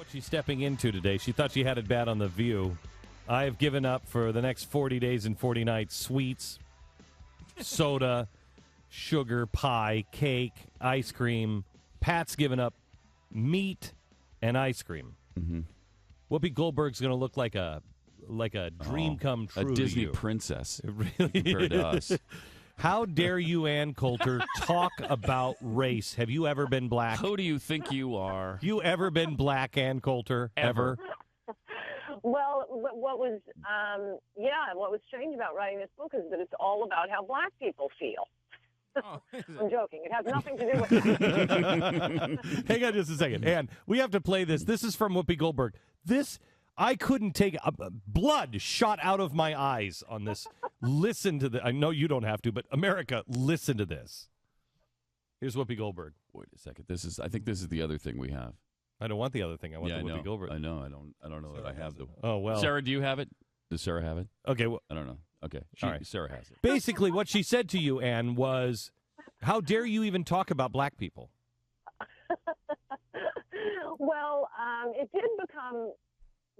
What she's stepping into today. She thought she had it bad on The View. I have given up for the next 40 days and 40 nights sweets, soda, sugar, pie, cake, ice cream. Pat's given up meat and ice cream. Mm-hmm. Whoopi Goldberg's going to look like a dream come true. A Disney to you. princess. It really compared to us. How dare you, Ann Coulter, talk about race? Have you ever been black? Who do you think you are? Have you ever been black, Ann Coulter? Ever? Well, what was strange about writing this book is that it's all about how black people feel. Oh, I'm joking. It has nothing to do with it. Hang on just a second. Ann, we have to play this. This is from Whoopi Goldberg. I couldn't take blood shot out of my eyes on this. Listen to this. I know you don't have to, but America, listen to this. Here's Whoopi Goldberg. Wait a second. I think this is the other thing we have. I don't want the other thing. I want the Whoopi Goldberg. I know. I don't know Sarah that I have the. Oh well. Sarah, do you have it? Does Sarah have it? Okay. Well, I don't know. Okay. All right. Sarah has it. Basically, what she said to you, Ann, was, "How dare you even talk about black people?" Well, it did become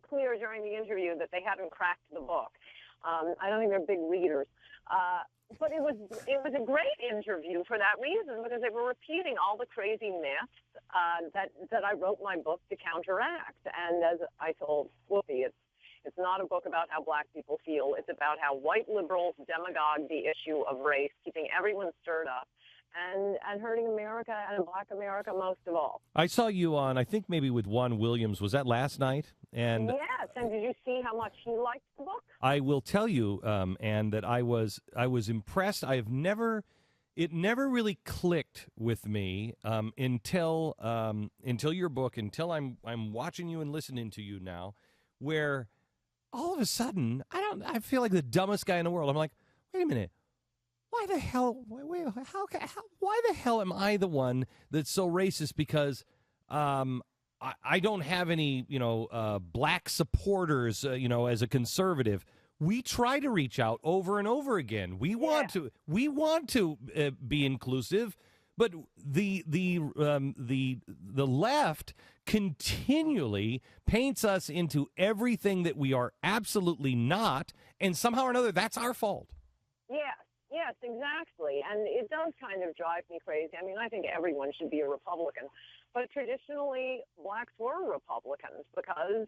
clear during the interview that they hadn't cracked the book. I don't think they're big readers. But it was a great interview for that reason, because they were repeating all the crazy myths that I wrote my book to counteract. And as I told Whoopi, it's not a book about how black people feel. It's about how white liberals demagogue the issue of race, keeping everyone stirred up and hurting America and black America most of all. I saw you on, I think maybe with Juan Williams. Was that last night? And yes, and did you see how much he liked the book? I will tell you, Ann, that I was impressed. It never really clicked with me until your book, until I'm watching you and listening to you now, where all of a sudden I feel like the dumbest guy in the world. I'm like, wait a minute. Why the hell? Why the hell am I the one that's so racist? Because I don't have any, black supporters, as a conservative. We try to reach out over and over again. We want to be inclusive, but the left continually paints us into everything that we are absolutely not, and somehow or another, that's our fault. Yes, exactly. And it does kind of drive me crazy. I mean, I think everyone should be a Republican. But traditionally, blacks were Republicans because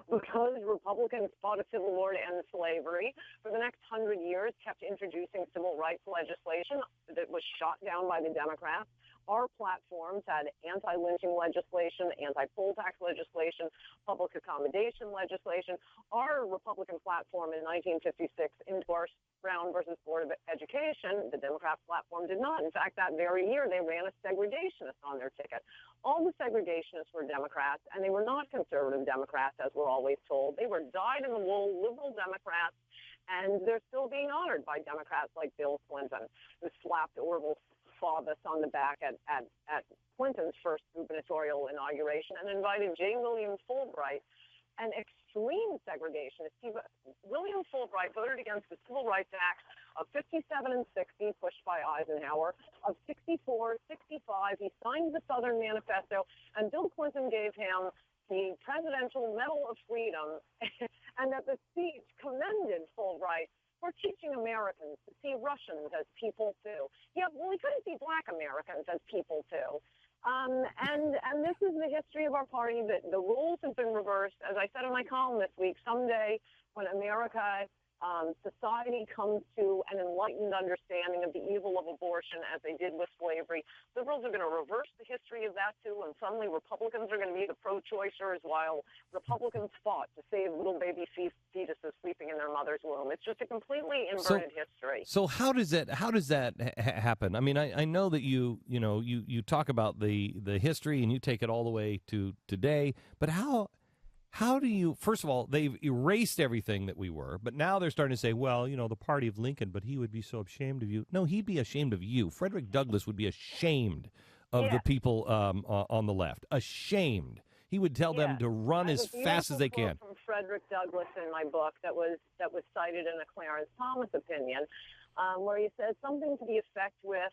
Republicans fought a civil war to end slavery. For the next 100 years, kept introducing civil rights legislation that was shot down by the Democrats. Our platforms had anti-lynching legislation, anti-poll tax legislation, public accommodation legislation. Our Republican platform in 1956 endorsed Brown versus Board of Education. The Democrat platform did not. In fact, that very year, they ran a segregationist on their ticket. All the segregationists were Democrats, and they were not conservative Democrats, as we're always told. They were dyed-in-the-wool liberal Democrats, and they're still being honored by Democrats like Bill Clinton, who slapped Orville Faubus on the back at Clinton's first gubernatorial inauguration and invited J. William Fulbright, an extreme segregationist. William Fulbright voted against the Civil Rights Act of 57 and 60, pushed by Eisenhower, of 64, 65. He signed the Southern Manifesto, and Bill Clinton gave him the Presidential Medal of Freedom, and that the speech commended Fulbright for teaching Americans to see Russians as people too. Yeah, well, we couldn't see black Americans as people too. And this is the history of our party, that the roles have been reversed. As I said in my column this week, someday when America, society comes to an enlightened understanding of the evil of abortion as they did with slavery, liberals are going to reverse the history of that too, and suddenly Republicans are going to be the pro-choicers while Republicans fought to save little baby fetuses sleeping in their mother's womb. It's just a completely inverted history. So how does that happen? I mean, I know that you talk about the history and you take it all the way to today, but how do you, first of all, they've erased everything that we were, but now they're starting to say, well, the party of Lincoln, but he would be so ashamed of you. No, he'd be ashamed of you. Frederick Douglass would be ashamed of the people on the left. Ashamed. He would tell them to run as fast as they can. From Frederick Douglass in my book that was cited in a Clarence Thomas opinion, where he says something to the effect with,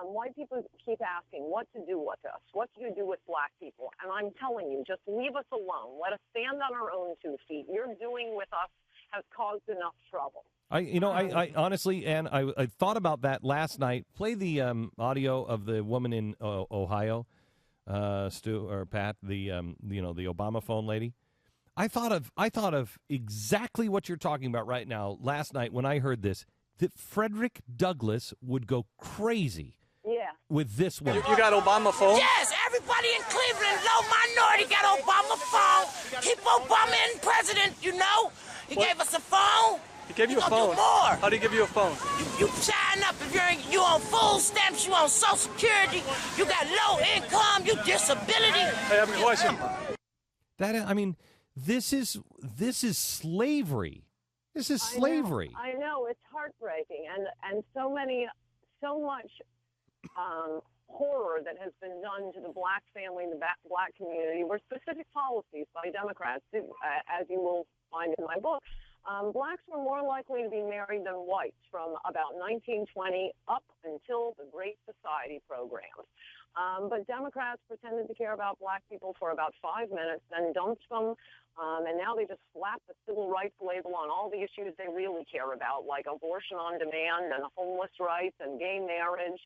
White people keep asking what to do with us. What do you do with black people? And I'm telling you, just leave us alone. Let us stand on our own 2 feet. You're doing with us has caused enough trouble. I honestly, Ann, I thought about that last night. Play the audio of the woman in Ohio, Stu or Pat, the the Obama phone lady. I thought of exactly what you're talking about right now. Last night when I heard this, that Frederick Douglass would go crazy. Yeah. With this one. You got Obama phone? Yes, everybody in Cleveland, low minority, got Obama phone. Keep Obama in president, you know. He gave us a phone. He gave you a phone? Do more. How do you give you a phone? You sign up if you on food stamps, you on Social Security, you got low income, you disability. Hey, I have a question. This is slavery. This is slavery. I know it's heartbreaking, and so much horror that has been done to the black family and the black community were specific policies by Democrats, as you will find in my book. Blacks were more likely to be married than whites from about 1920 up until the Great Society programs. But Democrats pretended to care about black people for about 5 minutes, then dumped them, and now they just slap the civil rights label on all the issues they really care about, like abortion on demand and homeless rights and gay marriage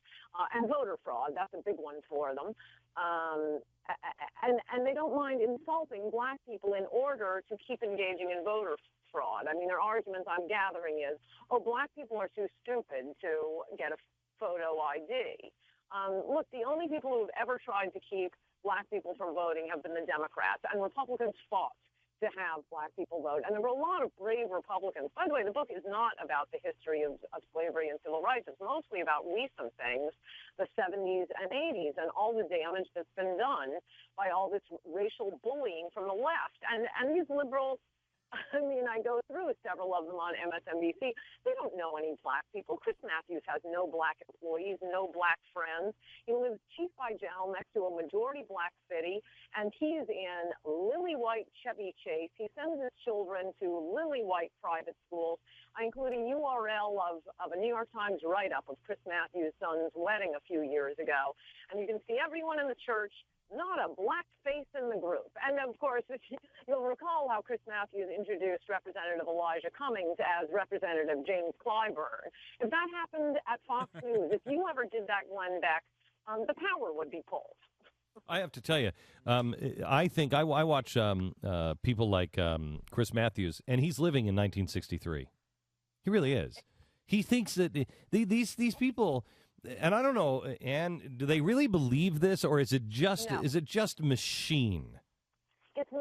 and voter fraud. That's a big one for them. And they don't mind insulting black people in order to keep engaging in voter fraud. I mean, their argument I'm gathering is, black people are too stupid to get a photo ID. Look, the only people who have ever tried to keep black people from voting have been the Democrats, and Republicans fought to have black people vote. And there were a lot of brave Republicans. By the way, the book is not about the history of slavery and civil rights. It's mostly about recent things, the 70s and 80s, and all the damage that's been done by all this racial bullying from the left. And these liberals, I mean, I go through several of them on MSNBC. They don't know any black people. Chris Matthews has no black employees, no black friends. He lives cheek by jowl next to a majority black city, and he's in lily white Chevy Chase. He sends his children to lily white private schools. I include a URL of a New York Times write-up of Chris Matthews' son's wedding a few years ago, and you can see everyone in the church, not a black face in the group. And, of course, you'll recall how Chris Matthews introduced Representative Elijah Cummings as Representative James Clyburn. If that happened at Fox News, if you ever did that, Glenn Beck, the power would be pulled. I have to tell you, I think I watch people like Chris Matthews, and he's living in 1963. He really is. He thinks that these people... And I don't know, Ann, do they really believe this, or is it just machine? It's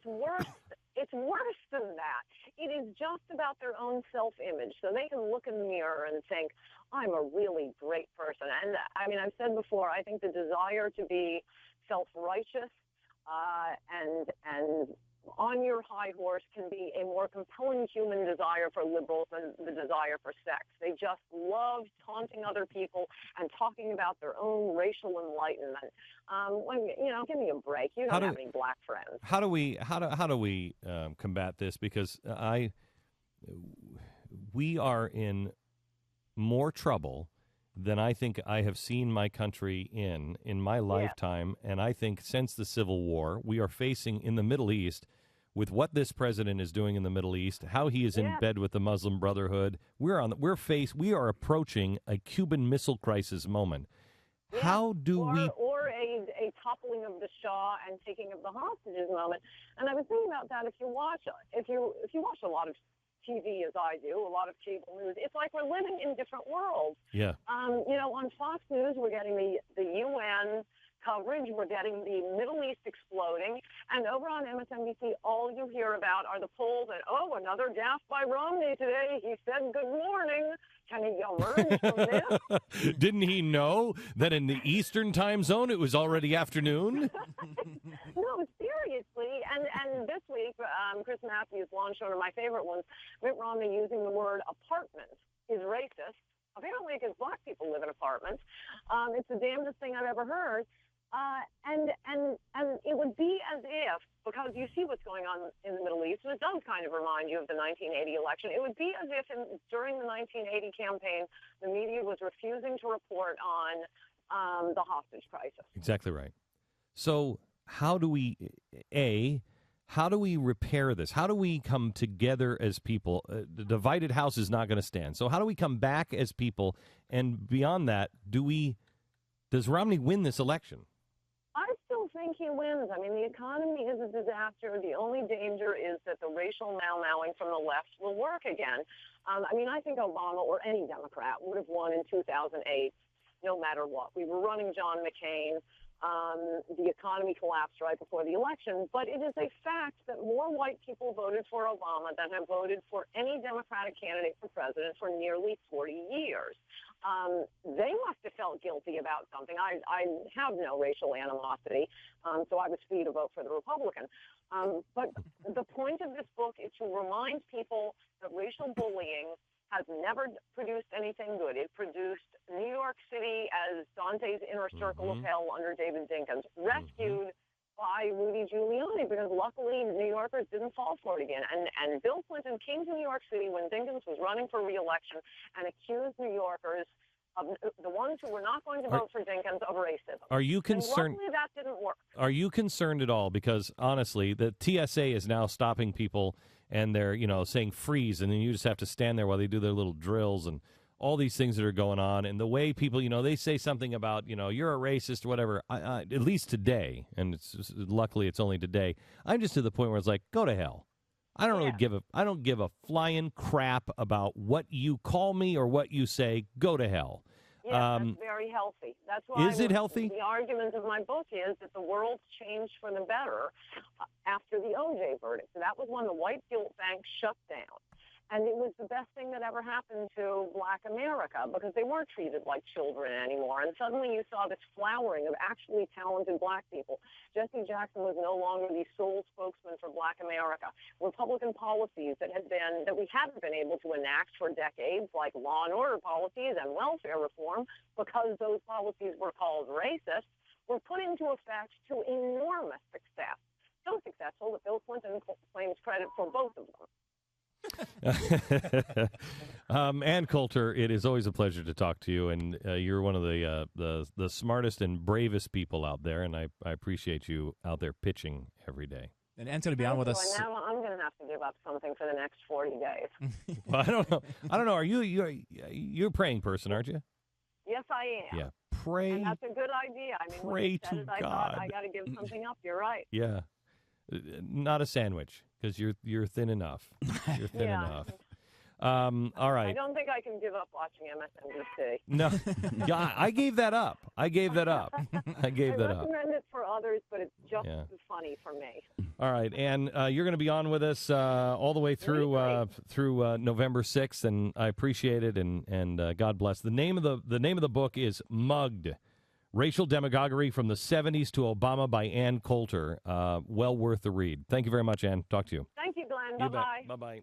worse. It's worse than that. It is just about their own self-image. So they can look in the mirror and think, I'm a really great person. And I mean, I've said before, I think the desire to be self-righteous and on your high horse can be a more compelling human desire for liberals than the desire for sex. They just love taunting other people and talking about their own racial enlightenment. Give me a break. You don't have any black friends. How do we combat this? Because we are in more trouble than I think I have seen my country in my lifetime. And I think since the Civil War, we are facing in the Middle East, with what this president is doing in the Middle East, how he is in bed with the Muslim Brotherhood, we are approaching a Cuban Missile Crisis moment. Yeah. How do we... Or a toppling of the Shah and taking of the hostages moment. And I was thinking about that. If you watch a lot of TV, as I do, a lot of cable news, it's like we're living in different worlds. Yeah. On Fox News, we're getting the UN coverage, we're getting the Middle East exploding, and over on MSNBC, all you hear about are the polls and, another gaffe by Romney today. He said good morning. Can he emerge from this? Didn't he know that in the Eastern time zone it was already afternoon? No, seriously. And this week, Chris Matthews launched one of my favorite ones, Mitt Romney using the word apartment is racist. Apparently, because black people live in apartments. It's the damnedest thing I've ever heard. And it would be as if, because you see what's going on in the Middle East, and it does kind of remind you of the 1980 election. It would be as if during the 1980 campaign, the media was refusing to report on the hostage crisis. Exactly right. So how do we repair this? How do we come together as people? The divided house is not going to stand. So how do we come back as people? And beyond that, does Romney win this election? I still think he wins. I mean, the economy is a disaster. The only danger is that the racial mau-mauing from the left will work again. I mean, I think Obama or any Democrat would have won in 2008, no matter what. We were running John McCain. The economy collapsed right before the election, but it is a fact that more white people voted for Obama than have voted for any Democratic candidate for president for nearly 40 years. They must have felt guilty about something. I have no racial animosity, so I was free to vote for the Republican. But the point of this book is to remind people that racial bullying has never produced anything good. It produced New York City as Dante's inner circle of hell under David Dinkins, rescued by Rudy Giuliani, because luckily New Yorkers didn't fall for it again. And Bill Clinton came to New York City when Dinkins was running for re-election and accused New Yorkers, of the ones who were not going to vote for Dinkins, of racism. Are you concerned? And luckily that didn't work. Are you concerned at all? Because honestly, the TSA is now stopping people, and they're, saying freeze, and then you just have to stand there while they do their little drills and all these things that are going on. And the way people, they say something about, you're a racist or whatever, at least today, and luckily it's only today, I'm just to the point where it's like, go to hell. I don't give a flying crap about what you call me or what you say. Go to hell. Yeah, that's very healthy. That's why. Is it healthy? The argument of my book is that the world changed for the better after the OJ verdict. So that was when the white guilt bank shut down. And it was the best thing that ever happened to Black America, because they weren't treated like children anymore. And suddenly you saw this flowering of actually talented Black people. Jesse Jackson was no longer the sole spokesman for Black America. Republican policies that we hadn't been able to enact for decades, like law and order policies and welfare reform, because those policies were called racist, were put into effect to enormous success. So successful that Bill Clinton claims credit for both of them. Ann Coulter, it is always a pleasure to talk to you, and you're one of the smartest and bravest people out there, and I appreciate you out there pitching every day. And Ann's going to be on with us. And now I'm going to have to give up something for the next 40 days. Well, I don't know. Are you're a praying person, aren't you? Yes, I am. Yeah, pray. And that's a good idea. I mean, pray when you said to it, I God. thought I got to give something up. You're right. Yeah, not a sandwich, because you're thin enough. You're thin enough. All right. I don't think I can give up watching MSNBC. No, yeah, I gave that up. I recommend it for others, but it's just funny for me. All right, and you're going to be on with us all the way through November 6th, and I appreciate it, and God bless. The name of the book is Mugged: Racial Demagoguery from the 70s to Obama by Ann Coulter. Well worth the read. Thank you very much, Ann. Talk to you. Thank you, Glenn. Bye-bye. Bye-bye.